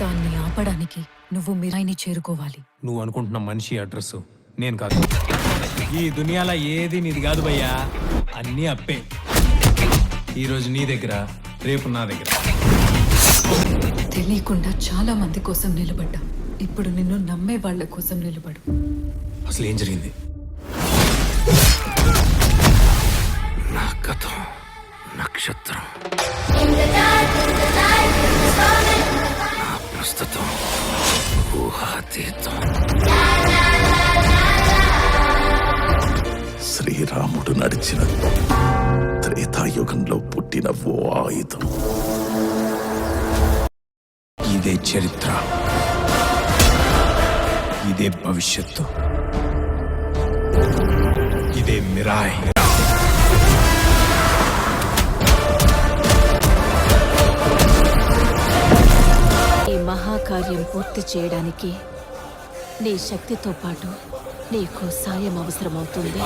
దాన్ని ఆపడానికి నువ్వు మిరాయిని చేరుకోవాలి. నువ్వు అనుకుంటున్న మనిషి అడ్రస్ నేను కాదు. ఈ దునియాలో ఏది నీది కాదు భయ్యా, అన్నీ అప్పే. ఈరోజు నీ దగ్గర, రేపు నా దగ్గర. తెలియకుండా చాలా మంది కోసం నిలబడ్డా. ఇప్పుడు నిన్ను నమ్మే వాళ్ళ కోసం నిలబడు. అసలు ఏం జరిగింది? నా గతం నక్షత్రం, నా ప్రస్తుతం ఊహాతీతం. శ్రీరాముడు నడిచిన త్రేతాయుగంలో పుట్టిన ఓ ఆయుధం. ఇదే చరిత్ర, ఇదే భవిష్యత్తు, ఇదే మిరాయ్. ఈ మహాకార్యం పూర్తి చేయడానికి నీ శక్తితో పాటు నీకు సాయం అవసరమవుతుంది.